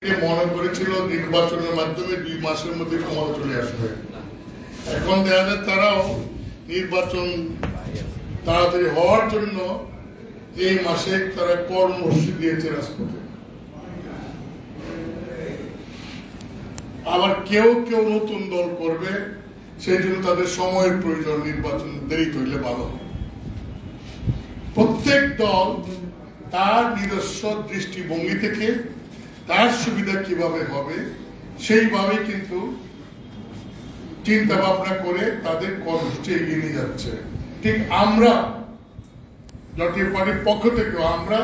মনে করেছিল নির্বাচনের মাধ্যমে 2 মাসের মধ্যে ক্ষমতা চলে আসবে। এখন দেখা যায় তারাও নির্বাচন তাড়াতাড়ি হওয়ার জন্য এই মাসে তারা কর্মসূচি দিয়েছে রাজপথে। আবার কেউ কেউ নতুন দল করবে, সেই জন্য তাদের সময়ের প্রয়োজন, নির্বাচন দেরি হইলে ভালো। প্রত্যেক দল তার নিজস্ব দৃষ্টিভঙ্গি থেকে তার সুবিধা কিভাবে হবে সেইভাবে কিন্তু চিন্তা ভাবনা করে তাদের কর্মসূচি এগিয়ে নিয়ে যাচ্ছে। ঠিক আমরা জাতীয় পার্টির পক্ষ থেকেও আমরা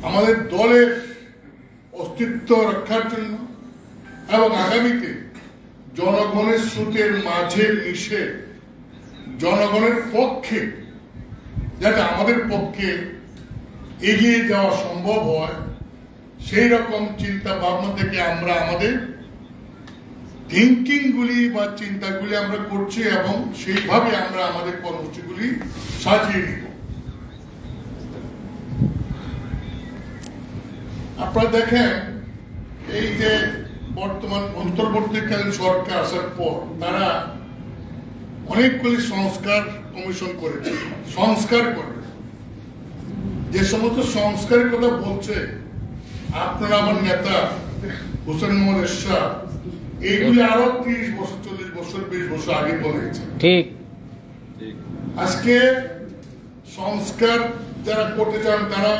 আমাদের দলের অস্তিত্ব রক্ষার জন্য এবং আগামীতে জনগণের স্রোতের মাঝে মিশে জনগণের পক্ষে যাতে আমাদের পক্ষে এগিয়ে যাওয়া সম্ভব হয়, সেই রকম চিন্তা ভাবনা থেকে আমরা আমাদের থিঙ্কিং গুলি বা চিন্তাগুলি আমরা করছি এবং সেইভাবে আমরা আমাদের কর্মসূচিগুলি সাজিয়ে নিব। আপনারা দেখেন, এই যে বর্তমান অন্তর্বর্তীকালীন সরকার আসার পর তারা অনেকগুলি সংস্কার কমিশন করেছে, সংস্কার করবে। যে সমস্ত সংস্কারের কথা বলছে আপনারা, আমার নেতা হোসেন মোহাম্মদ এরশাদ, এইগুলি আরো 30 বছর 40 বছর 20 বছর আগে বলেছে। ঠিক আজকে সংস্কার যারা করতে চান তারা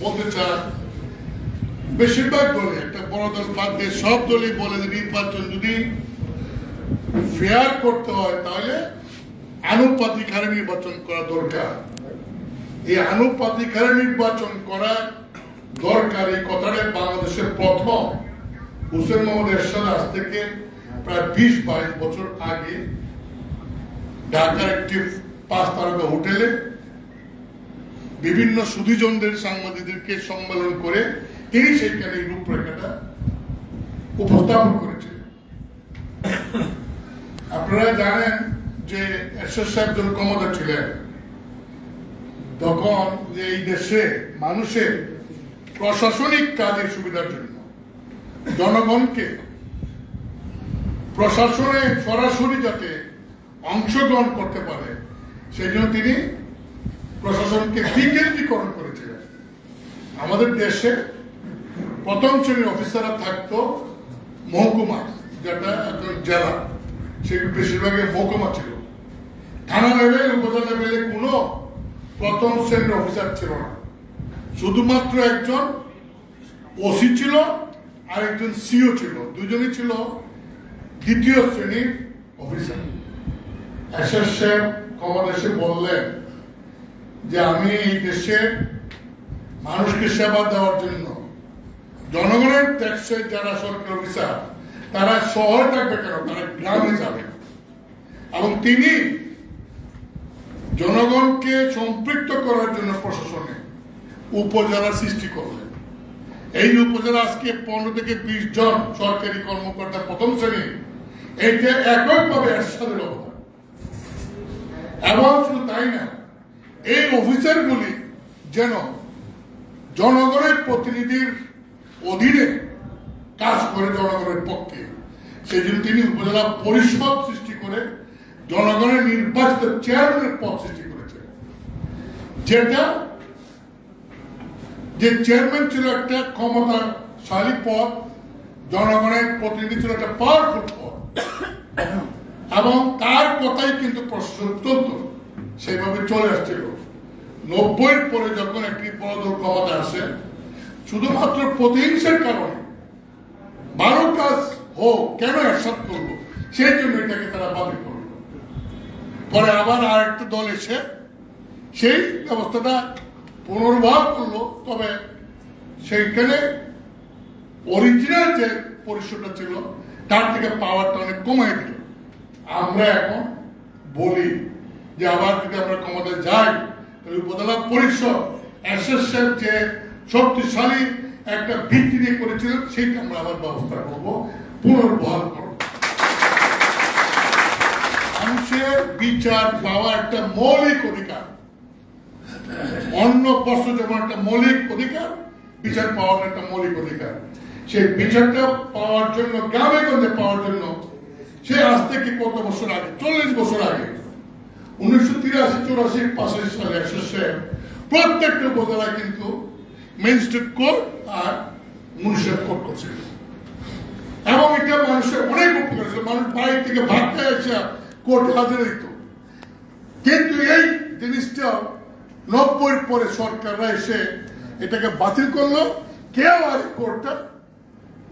বলতে চান, বেশিরভাগ দলে, একটা বড় দল বাদ দিয়ে সব দলই বলে যে নির্বাচন যদি ফেয়ার করতে হয় তাহলে আনুপাতিক হারে নির্বাচন করা দরকার। এই আনুপাতিক হারে নির্বাচন করা দরকার, এই কথাটা বাংলাদেশের প্রথম হোসেন মোহাম্মদ এরশাদ আজ থেকে প্রায় 20-22 বছর আগে ঢাকার একটি 5 তারকা হোটেলে বিভিন্ন সুধীজনদের সাংবাদিকদেরকে সম্মেলন করে তিনি সেখানে এই রূপরেখাটা উপস্থাপন করেছিলেন। আপনারা জানেন যে এরশাদ সাহেব যখন ক্ষমতা ছিলেন তখন যে এই দেশে মানুষের প্রশাসনিক কাজের সুবিধার জন্য জনগণকে প্রশাসনে সরাসরি যাতে অংশগ্রহণ করতে পারে সেই জন্য তিনি প্রশাসনকে বিকেন্দ্রীকরণ করেছিলেন। আমাদের দেশে প্রথম শ্রেণীর অফিসাররা থাকতো মহকুমা, যেটা এখন জেলা, সেগুলো বেশিরভাগই মহকুমা ছিল। থানা লেভেল, উপজেলা লেভেলে কোনো প্রথম শ্রেণীর অফিসার ছিল না, শুধুমাত্র একজন ওসি ছিল আর একজন সিও ছিল, দুজনই ছিল দ্বিতীয় শ্রেণীর অফিসার। এরশাদ সাহেব ক্ষমতা এসে বললেন যে আমি এই দেশে মানুষকে সেবা দেওয়ার জন্য জনগণের ট্যাক্সের যারা সরকারি অফিসার তারা শহরে থাকবে কেন, তারা গ্রামে যাবে। এবং তিনি জনগণকে সম্পৃক্ত করার জন্য প্রশাসনে উপজেলা সৃষ্টি করলেন। এই উপজেলা আজকে 15 থেকে 20 জন সরকারি কর্মকর্তা প্রথম শ্রেণী, এইটা এককভাবে এরশাদের অবদান। এবং শুধু তাই না, এই অফিসারগুলি যেন জনগণের প্রতিনিধির অধীনে কাজ করে জনগণের পক্ষে, সেই জন্য তিনি উপজেলা পরিষদ সৃষ্টি করে জনগণের নির্বাচিত চেয়ারম্যানের পদ সৃষ্টি করেছেন। যেটা যে চেয়ারম্যান ছিল একটা ক্ষমতাশালী পদ, জনগণের প্রতিনিধি ছিল একটা পাওয়ারফুল পদ, এবং তার কথাই কিন্তু প্রশাসন চলত, সেইভাবে চলে আসছিল। 90-এর পরে যখন একটি বড় দল ক্ষমতা আসে, শুধুমাত্র প্রতিহিংসার কারণে 12 কাজ হোক কেন এরশাদ করবো, সেই জন্য এটাকে তারা বাতিল করল। পরে আবার আরেকটা দল এসে সেই ব্যবস্থাটা পুনর্বার করলো, তবে সেইখানে অরিজিনাল যে পরিষদটা ছিল তার থেকে পাওয়ারটা অনেক কমাই দিল। আমরা এখন বলি যে আবার যদি আমরা ক্ষমতায় যাই তাহলে উপজেলা পরিষদ এরশাদ সাহেব যে শক্তিশালী একটা ভিত্তি দিয়ে করেছিলেন সেইটা আমরা আবার ব্যবস্থা করবো, পুনর্বহাল করব। মানুষের বিচার পাওয়া একটা মৌলিক অধিকার, অন্য বস্তু যেমন একটা মৌলিক অধিকার, বিচার পাওয়ার একটা মৌলিক অধিকার। সেই বিচারটা পাওয়ার জন্য, গ্রামে গঞ্জে পাওয়ার জন্য, সে আজ থেকে কত বছর আগে, 40 বছর আগে 1983-84 সালে প্রত্যেকটা উপজেলা কিন্তু ম্যাজিস্ট্রেট কোর্ট আর মুন্সিপাল কোর্ট করছিল, এবং এটা মানুষের অনেক উপকার ছিল। মানুষ বাড়ি থেকে ভাত খেয়ে এসে কোর্ট হাজির দিত। কিন্তু এই জিনিসটা 90-এর পরে সরকাররা এসে এটাকে বাতিল করলো, কেউ আর কোর্টটা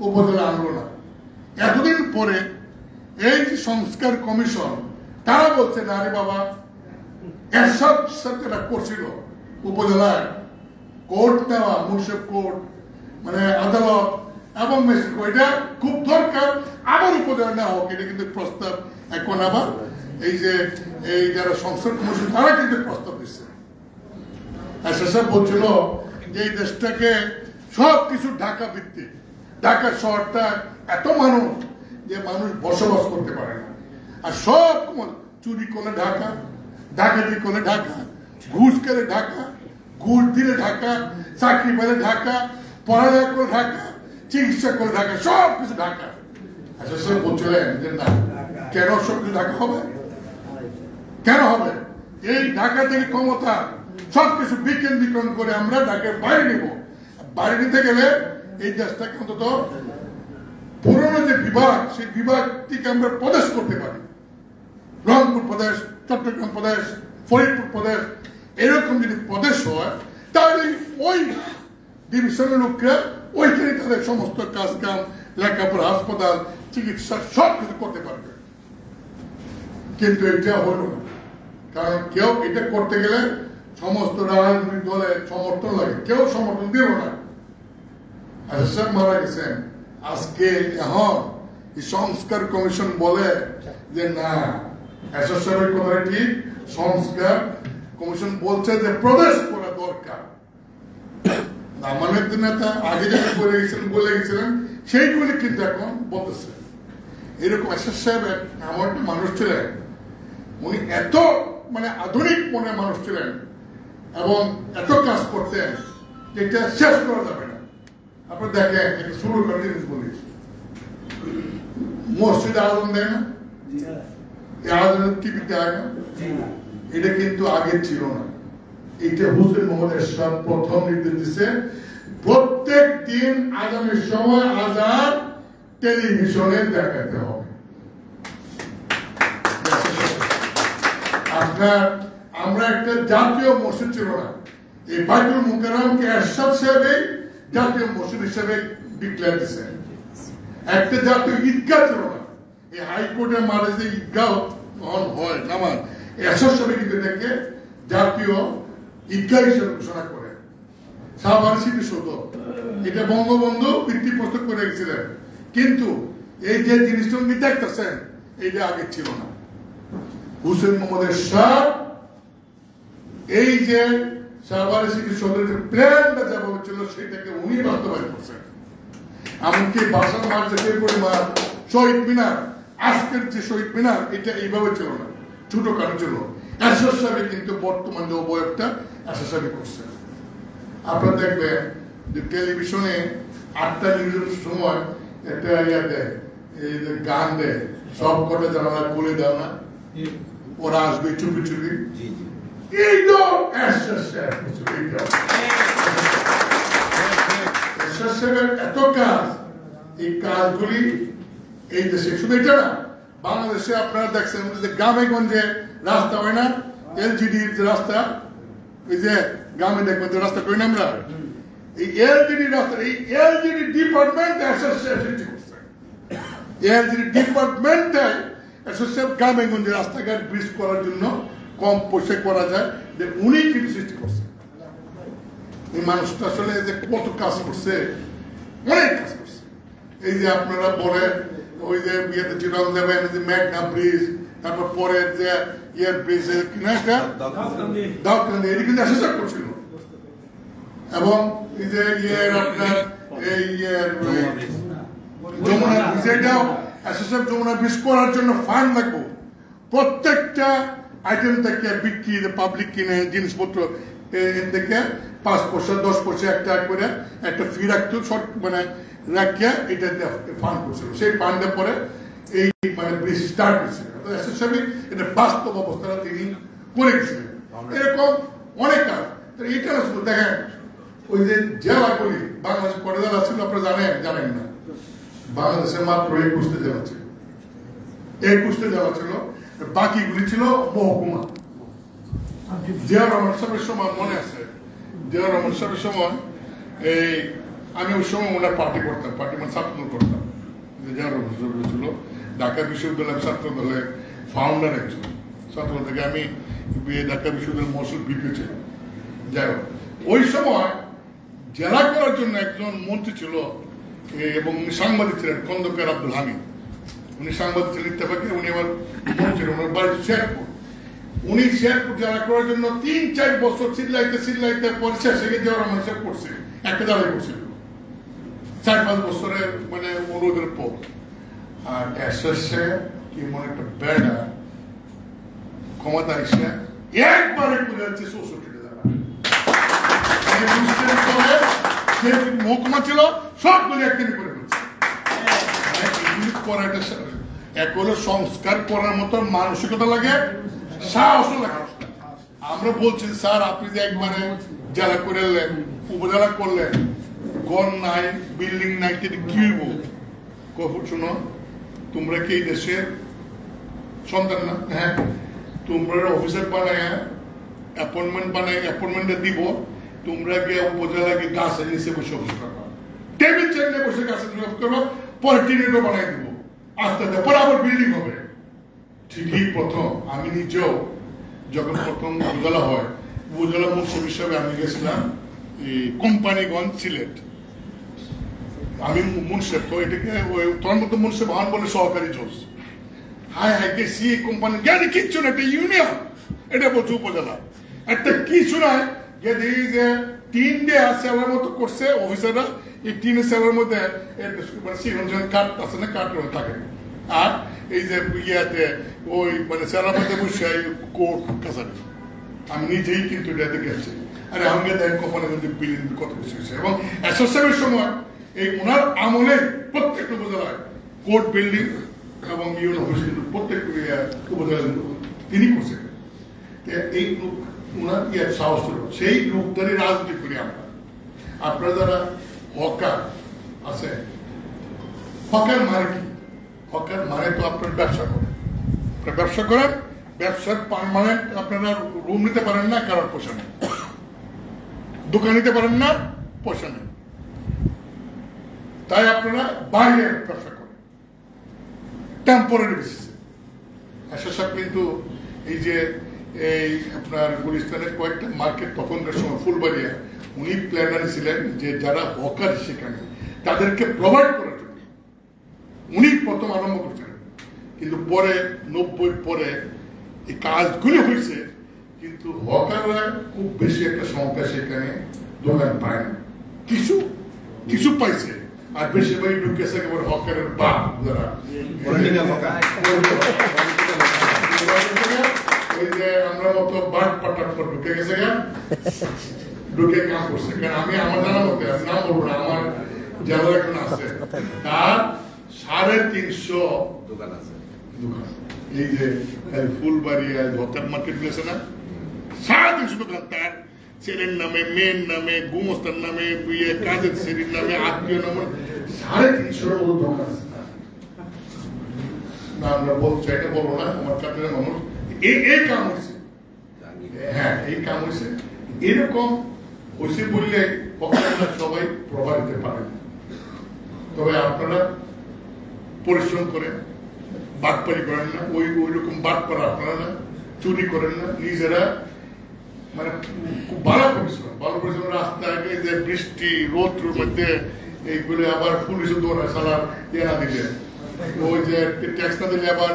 উপজেলা আনলো না। এতদিন পরে এই যে সংস্কার কমিশন, তারা বলছে না রে বাবা, এরশাদ যেটা করছিল উপজেলায় কোর্ট নেওয়া, মুন্সিপ কোর্ট মানে আদালত এবং ম্যাজিস্ট্রেট কোর্ট, এটা খুব দরকার, আবার উপজেলা নেওয়া হোক। এটা কিন্তু প্রস্তাব এখন আবার এই যে এই যারা সংস্কার কমিশন তারা কিন্তু প্রস্তাব দিচ্ছে। এসএসএফ বলছিল যে এই দেশটাকে সবকিছু ঢাকা ভিত্তিক, ঢাকা শহরটা এত মানুষ যে মানুষ বসবাস করতে পারে না, আর সব চুরি করলে ঢাকা, ডাকাতি করলে ঢাকা, ঘুষ খেলে ঢাকা, ঘুষ দিলে ঢাকা, চাকরি পেলে ঢাকা, পড়ালেখা করে ঢাকা, চিকিৎসা করে ঢাকা, সব কিছু ঢাকা। এসএসএফ বলছিলেন যে না, কেন সব কিছু ঢাকা হবে? কেন হবে? এই ঢাকা থেকে ক্ষমতা সবকিছু বিকেন্দ্রীকরণ করে আমরা ঢাকার বাইরে নিব। বাইরে নিতে গেলে এই দেশটাকে অন্তত পুরনো যে বিভাগ, সেই বিভাগ থেকে আমরা প্রদেশ করতে পারি। রংপুর প্রদেশ, চট্টগ্রাম প্রদেশ, ফরিদপুর প্রদেশ, এরকম যদি প্রদেশ হয়, তাহলে ওই ডিভিশনের লোকরা ওইখানে তাদের সমস্ত কাজ কাম, লেখাপড়া, হাসপাতাল, চিকিৎসা সব কিছু করতে পারবে। কিন্তু এটা হল না, কারণ কেউ এটা করতে গেলে সমস্ত রাজনৈতিক দলের সমর্থন লাগে, কেউ সমর্থন দিল না। এসএসএফ মারা গেছেন, আজকে এখন সংস্কার কমিশন বলে যে না, এসএসএফ এর কথা ঠিক, সংস্কার কমিশন বলছে যে প্রদেশ করা দরকার। আমাদের নেতা আগে যেটা বলে গেছিলেন সেইগুলি কিন্তু এখন বলতেছে। এরকম এসএসএফ এমন একটা মানুষ ছিলেন, উনি এত মানে আধুনিক মনের মানুষ ছিলেন এবং এত কাজ করতেন যেটা শেষ করা যাবে না। আপনি দেখেন, একটা শুরু করে জিনিস বলি, মসজিদে আয়োজন দেয় না, এই আয়োজনের টিভিতে হয় না, এটা কিন্তু আগে ছিল না। এটা হুসেন মোহাম্মদ এরশাদ প্রথম নির্দেশ দিচ্ছে, প্রত্যেক দিন আজানের সময় আজান টেলিভিশনে দেখাতে হবে। আপনার আমরা একটা জাতীয় মসজিদ ছিল না, এই বাইতুল মুকাররমকে এরশাদ সাহেব জাতীয় মসজিদ হিসেবে ডিক্লেয়ার দিয়েছেন। একটা জাতীয় ঈদগাহ ছিল না, এই হাইকোর্টের মাঝে যে ঈদগাহ হয় নামাজ, এরশাদ সাহেব কিন্তু এটাকে জাতীয় ঈদগাহ হিসেবে ঘোষণা করে। শাহবাগ স্মৃতিসৌধ এটা বঙ্গবন্ধু ভিত্তিপ্রস্তর করে রেখেছিলেন, কিন্তু এই যে জিনিসটা উনি দেখতেছেন এইটা আগে ছিল না। হুসেন মোহাম্মদ এরশাদ এই যে শাহবাগ স্মৃতিসৌধের যে প্ল্যানটা যা বলেছিল সেটাকে উনি বাস্তবায়ন করছেন। এমনকি বাসার মাঠ যে পরিমাণ শহীদ মিনার, আজকের যে শহীদ মিনার, এটা এইভাবে ছিল না, ছোটখাটো ছিল। এরশাদ সাহেব কিন্তু বর্তমান যে অবয়বটা এরশাদ সাহেব করছেন। আপনারা দেখবেন যে টেলিভিশনে 8টা নিউজের সময় একটা ইয়া দেয়, এই যে গান দেয়, সব কটা জানালা খুলে দাও না, ওরা আসবে চুপি চুপি। এইটা এরশাদ সাহেব, এরশাদ সাহেবের এত কাজ, এই কাজগুলি এই দেশে শুধু এটা না, বাংলাদেশে আপনারা দেখছেন যে গ্রামে গঞ্জে রাস্তা হয় না, এলজিডির যে রাস্তা, এই যে গ্রামে দেখবেন যে রাস্তা করি না আমরা, এই এলজিডি রাস্তা, এই এলজিডি ডিপার্টমেন্ট এরশাদ সাহেব সৃষ্টি করছে। এলজিডি ডিপার্টমেন্টে এরশাদ সাহেব গ্রামে গঞ্জে রাস্তাঘাট ব্রিজ করার জন্য কম পয়সা করা যায়, যে উনি কিন্তু সৃষ্টি করছে। এই মানুষটা আসলে যে কত কাজ করছে, অনেক কাজ করছে। এই যে আপনারা বলেন ওই যে ইয়েতে চিরাল দেবেন, যে মেঘনা ব্রিজ, তারপর পরের যে ইয়ের ব্রিজ কিনা একটা দাউদকান্দি, এটি কিন্তু এসএসএফ করছিল। এবং এই যে ইয়ের আপনার এই যমুনা ব্রিজ, এটাও এসএসএফ যমুনা ব্রিজ করার জন্য ফান্ড লাগবে। প্রত্যেকটা আইটেম থেকে বিক্রি, পাবলিক কিনে জিনিসপত্র, এর থেকে 5 পয়সা 10 পয়সা একটা করে একটা ফি রাখতো শর্ট মানে রাখিয়া এটা ফান্ড করছিল সেই ফান্ডের পরে এই মানে ব্রিজ স্টার্ট হয়েছিল এসএস সাহেব এটা বাস্তব অবস্থাটা তিনি করে গেছিলেন এরকম অনেক কাজ এটা দেখেন ওই যে জেলাগুলি বাংলাদেশ কটা জেলা ছিল আপনারা জানেন না বাংলাদেশের মাত্র 21টা জেলা ছিল 21টা জেলা ছিল বাকিগুলি ছিল মহকুমা জিয়া রহমান সাহেবের সময় মনে আছে জিয়া রহমান সাহেবের সময় এই আমি ওই সময় ওনার পার্টি করতাম পার্টি মানে ছাত্র করতাম জিয়া রহমান সাহেব ছিল ঢাকা বিশ্ববিদ্যালয়ের ছাত্র দলের ফাউন্ডার একজন ছাত্র থেকে আমি ঢাকা বিশ্ববিদ্যালয়ের মহসুল বিপি ছিল যাই হোক ওই সময় জেলা করার জন্য একজন মন্ত্রী ছিল এবং উনি সাংবাদিক ছিলেন খন্দকার আব্দুল হামিদ উনি সাংবাদিক ছিলেন ইত্তেফাকে উনি আবার মন্ত্রী ওনার বাড়ি শেরপুর উনি শেরপুর জেলা করার জন্য 3-4 বছর চিল্লাইতে পরে শেষে জিয়া রহমান সাহেব করছে একটা জেলায় করছিল 4-5 বছরের মানে অনুরোধের পর আর এসএসএ কি মনে একটা বেড়া ক্ষমতা এসে একবারে করে যাচ্ছে 64 মহকুমা ছিল সবগুলি একদিনই করে ফেলছে এক হলো সংস্কার করার মতো মানসিকতা লাগে সাহসও লাগে আমরা বলছি স্যার আপনি যে একবারে জেলা করে উপজেলা করলেন গণ নাই বিল্ডিং নাই কি হইব কখন শুনো তোমরা কি এই দেশের সন্তান না হ্যাঁ তোমরা অফিসার বানায় অ্যাপয়েন্টমেন্টে দিব তোমরা গিয়ে উপজেলা গিয়ে গাছের নিচে বসে অফিস করবা টেবিল চেয়ার নিয়ে বসে গাছের নিচে অফিস করবো পরে টিনের বানাই দিব আস্তে আস্তে পরে আবার বিল্ডিং হবে ঠিকই প্রথম আমি নিজেও যখন প্রথম উপজেলা হয় উপজেলা মৌসুম হিসাবে আমি গেছিলাম এই কোম্পানিগঞ্জ সিলেট আমি মুন্সেফ তো এটাকে তোর মতো মুন্সেফ হন বলে সহকারী জজ হায় হায় গেছি কোম্পানি জ্ঞানী কিচ্ছু না একটা ইউনিয়ন এটা বলছে উপজেলা একটা কিছু নয় যে দেখি যে টিন দিয়ে সেলার মতো করছে অফিসাররা এই টিনের সেলার মধ্যে মানে কাঠ আছে না কাঠ থাকে আর এই যে ইয়াতে ওই মানে সেলার মধ্যে বসে কোর্ট কাছারি আমি নিজেই কিন্তু এটাতে গেছি আরে আমি দেখেন কোম্পানির মধ্যে বিল্ডিং কত কিছু হয়েছে এবং এসএসএফের সময় এই ওনার আমলে প্রত্যেকটা উপজেলায় কোর্ট বিল্ডিং এবং ইউন অফিস কিন্তু প্রত্যেক উপজেলায় তিনি করছেন এই ওনার কি এক সাহস ছিল সেই লোকদারি রাজনীতি করি আমরা আপনারা যারা হকার আছে হকার মানে কি হকার মানে তো আপনার ব্যবসা করেন আপনার ব্যবসা করেন ব্যবসার পার্মানেন্ট আপনারা রুম নিতে পারেন না কারোর পয়সা নেই দোকান নিতে পারেন না পয়সা নেই তাই আপনারা বাইরে ব্যবসা করেন টেম্পোরারি বেসিসে এসব কিন্তু এই যে এই আপনার গুলিস্তানের কয়েকটা মার্কেট তখনকার সময় ফুলবাড়িয়া উনি প্ল্যানার ছিলেন যে যারা হকার সেখানে তাদেরকে প্রোভাইড করার জন্য উনি প্রথম আরম্ভ করেছিলেন কিন্তু পরে 90 পরে এই কাজগুলি হয়েছে কিন্তু হকাররা খুব বেশি একটা সংখ্যা সেখানে দোকান পায় না কিছু পাইছে আর বেশিরভাগই ঢুকেছে একেবারে হকারের বাপ যারা ওই যে আমরা মতো বাট পাটাট করে ঢুকে গেছে ঢুকে কাজ করছে কারণ আমি আমার জানা মতে নাম বলবো না আমার যারা এখন আছে তার 350 দোকান আছে এই যে ফুলবাড়িয়া হকার মার্কেট প্লেসে না 350 দোকান তার ছেলের নামে মেয়ের নামে গুমস্তার নামে কাজের শ্রেণীর নামে আত্মীয় নামে 350 মতো দোকান আছে না আমরা বলতে চাই না বলবো না আমার কাছে মানুষ এই কাম হয়েছে হ্যাঁ এই কাম হয়েছে এরকম হয়েছে বললে সবাই প্রভাব দিতে পারেন তবে আপনারা পরিশ্রম করেন বাটপারি করেন না ওই রকম বাট করা আপনারা না চুরি করেন না নিজেরা মানে খুব ভালো পরিশ্রম রাস্তায় যে বৃষ্টি রোদ্রের মধ্যে এইগুলো আবার পুলিশে দৌড়ায় সালার না দিলে ওই যে ট্যাক্স না দিলে আবার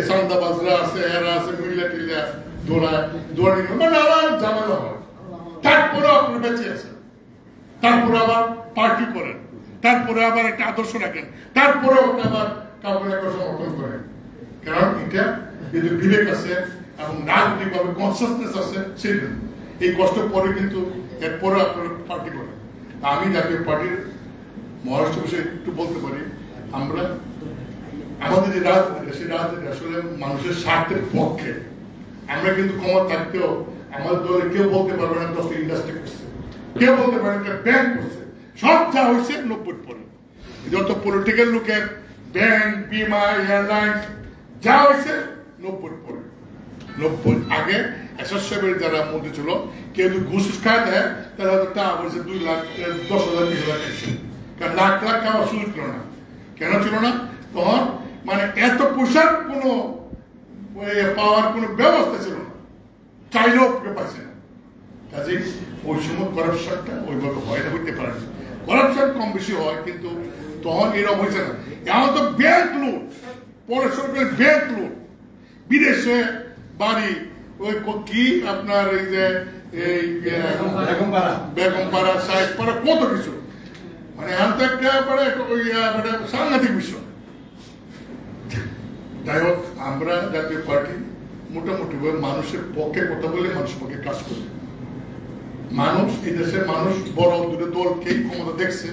সান্দাবাজরা আছে এরা আছে মিল্লা টিল্লা দৌড়ে মানে নানান ঝামেলা হয় তারপরেও আপনি বেঁচে আছেন তারপরে আবার পার্টি করেন তারপরে আবার একটা আদর্শ রাখেন তারপরেও আবার কাউকে সমর্থন করেন কারণ এটা যদি বিবেক আছে এবং রাজনৈতিকভাবে কনসিয়াসনেস আছে সেই এই কষ্ট পরে কিন্তু এরপরে আপনারা পার্টি করেন। আমি জাতীয় পার্টির মহারাষ্ট্র বিষয়ে একটু বলতে পারি, আমরা আমাদের যে রাজনীতি সেই রাজনীতি আসলে মানুষের স্বার্থের পক্ষে। আমরা কিন্তু ক্ষমতা থাকতেও আমাদের দলে কেউ বলতে পারবে না 10টা ইন্ডাস্ট্রি করছে, কেউ বলতে পারবে না ব্যাংক করছে। সব যা হয়েছে 90 পরে যত পলিটিক্যাল লোকের ব্যাংক, বিমা, এয়ারলাইন্স যা হয়েছে 90 পরে। 90 আগে এসএস সাহেবের যারা মন্ত্রী ছিল কেউ যদি ঘুষ খায় দেয় তাহলে হয়তো টাকা বলছে 2 লাখ, 10,000, 20,000 খাইছে। কারণ লাখ লাখ খাওয়ার সুযোগ ছিল না। কেন ছিল না? তখন মানে এত পয়সার কোনো পাওয়ার কোনো ব্যবস্থা ছিল না, চাইলেও পাইছে না। কাজে ওই সময় করাপশনটা ওইভাবে হয় না, হইতে পারে না। করাপশন কম বেশি হয়, কিন্তু তখন এরকম হয়েছে না। এখন তো ব্যাংক লুট, পড়াশোনার ব্যাংক লুট, বিদেশে বাড়ি, ওই কি আপনার এই যে এই বেগমপাড়া, সাহেবপাড়া, কত কিছু, মানে একেবারে সাংঘাতিক বিষয়। যাই হোক, আমরা জাতীয় পার্টি মোটামুটি মানুষের পক্ষে কথা বলে মানুষের পক্ষে কাজ করি। মানুষ, এই দেশের মানুষ বড় দুটো দলকেই ক্ষমতা দেখছে।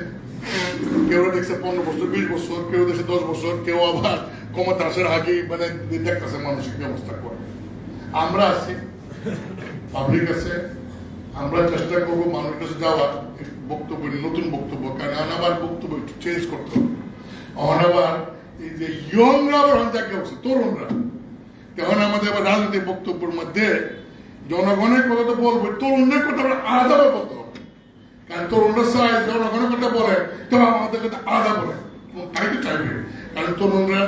কেউ দেখছে 15 বছর, 20 বছর, কেউ দেখছে 10 বছর, কেউ আবার ক্ষমতা আসার আগে মানে দেখতেছে মানসিক ব্যবস্থা করে। আমরা আছি, পাবলিক আছে, আমরা চেষ্টা করবো মানুষের কাছে যাওয়ার বক্তব্য, নতুন বক্তব্য, কারণ আবার বক্তব্য একটু চেঞ্জ করতে হবে। আবার এই যে ইয়ংরা আবার অনেক হচ্ছে, তরুণরা, তখন আমাদের আবার রাজনৈতিক বক্তব্যের মধ্যে জনগণের কথা তো বলবো, তরুণদের কথা আলাদাভাবে বলতে হবে। কারণ তরুণরা চায় জনগণের কথা বলে, তো আমাদের কথা আলাদা বলে, তাই তো চাইবে। কারণ তরুণরা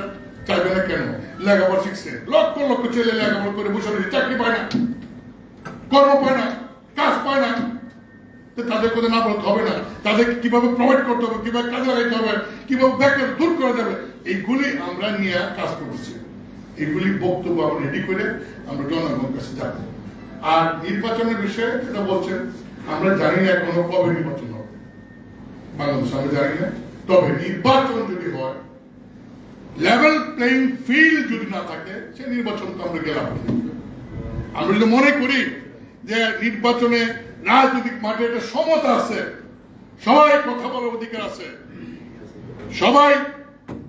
চাইবে না কেন? লেখাপড়া শিখছে, লক্ষ লক্ষ ছেলে লেখাপড়া করে বসে রয়েছে, চাকরি পায় না, কর্ম পায় না, কাজ পায় না। তাদের কথা না বলতে হবে না, তাদেরকে কিভাবে প্রোভাইড করতে হবে, কিভাবে কাজে লাগাইতে হবে, কিভাবে বেকার দূর করা যাবে, এইগুলি আমরা নিয়ে কাজ করছি। এইগুলি বক্তব্য আমরা রেডি করে আমরা জনগণের কাছে যাব। আর নির্বাচনের বিষয়ে যেটা বলছেন, আমরা জানি না এখনো কবে নির্বাচন হবে বাংলাদেশ, আমরা জানি না। তবে নির্বাচন যদি হয়, লেভেল প্লেইং ফিল্ড যদি না থাকে, সে নির্বাচন তো আমরা গেলাম। আমরা যদি মনে করি যে নির্বাচনে রাজনৈতিক মাঠে একটা সমতা আছে, সবাই কথা বলার অধিকার আছে, সবাই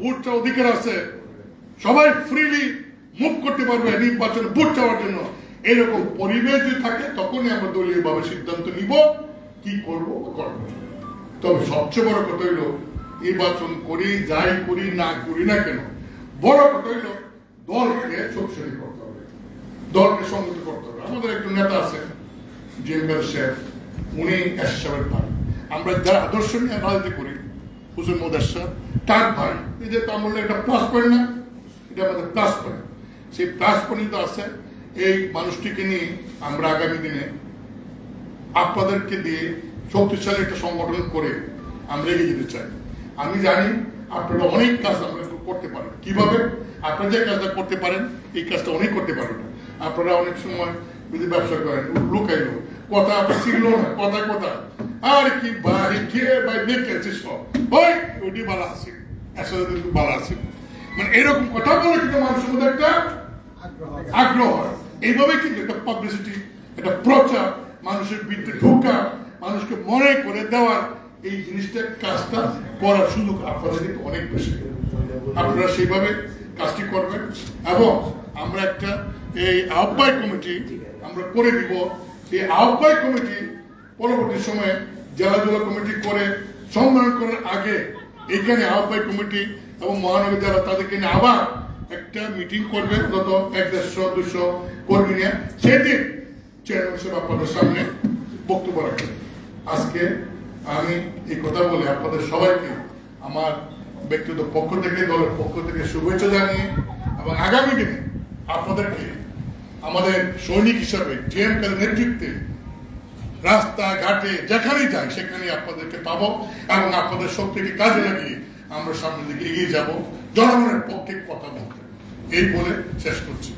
ভোট চাওয়ার অধিকার আছে, সবাই ফ্রিলি মুভ করতে পারবে নির্বাচনে ভোট চাওয়ার জন্য, এরকম পরিবেশ যদি থাকে, তখনই আমরা দলীয় ভাবে সিদ্ধান্ত নিব কি করবো করবো। তবে সবচেয়ে বড় কথা হইল, নির্বাচন করি, যাই করি না করি না কেন, বড় কথা হইল দলকে শক্তিশালী করতে হবে, দলকে সংগঠিত করতে হবে। আমাদের একজন নেতা আছেন জিএমএল শেখ, উনি এসএসএফের ভাই। আমরা যারা আদর্শ নিয়ে রাজনীতি করি, হুসেন মোদার তার ভাই, এই যে আমরা একটা প্লাস পয়েন্ট না, এটা আমাদের প্লাস পয়েন্ট। সেই প্লাস পয়েন্ট আছে। এই মানুষটিকে নিয়ে আমরা আগামী দিনে আপনাদেরকে দিয়ে শক্তিশালী একটা সংগঠন করে আমরা এগিয়ে যেতে চাই। আমি জানি আপনারা অনেক কাজ আমরা করতে পারেন। কিভাবে? আপনারা যে কাজটা করতে পারেন, এই কাজটা অনেক করতে পারেন না। আপনারা অনেক সময় যদি ব্যবসা করেন, লুকাইলো কথা আপনার শিখলো না, কথা কথা আর কি ভাই খেয়ে ভাই দেখেছিস সব ওই ওইটি ভালো আছে, একসাথে ভালো আছে, মানে এরকম কথা বলে কিন্তু মানুষের মধ্যে একটা আগ্রহ হয়। এইভাবে কিন্তু একটা পাবলিসিটি, একটা প্রচার, মানুষের ভিতরে ঢোকা, মানুষকে মনে করে দেওয়ার, এই জিনিসটা কাজটা করার সুযোগ আপনাদের কিন্তু অনেক বেশি। আপনারা সেইভাবে কাজটি করবেন। এবং আমরা একটা এই আহ্বায়ক কমিটি আমরা করে দিব। এই আহ্বায়ক কমিটি পরবর্তী সময়ে জেলা জেলা কমিটি করে সম্মেলন করার আগে এখানে আহ্বায়ক কমিটি এবং মহানগর যারা তাদেরকে নিয়ে আবার একটা মিটিং করবে, যত 100-150-200 কর্মী নিয়ে, সেদিন চেয়ারম্যান হিসেবে আপনাদের সামনে বক্তব্য রাখবেন। আজকে আমি এই কথা বলে আপনাদের সবাইকে আমার ব্যক্তিগত পক্ষ থেকে, দলের পক্ষ থেকে শুভেচ্ছা জানিয়ে, এবং আগামী দিনে আপনাদেরকে আমাদের সৈনিক হিসাবে জিএমকার নেতৃত্বে রাস্তা ঘাটে যেখানেই যাই সেখানে আপনাদেরকে পাবো, এবং আপনাদের শক্তিকে কাজে লাগিয়ে আমরা সামনের দিকে এগিয়ে যাব, জনগণের পক্ষে কথা বলতে। এই বলে শেষ করছি।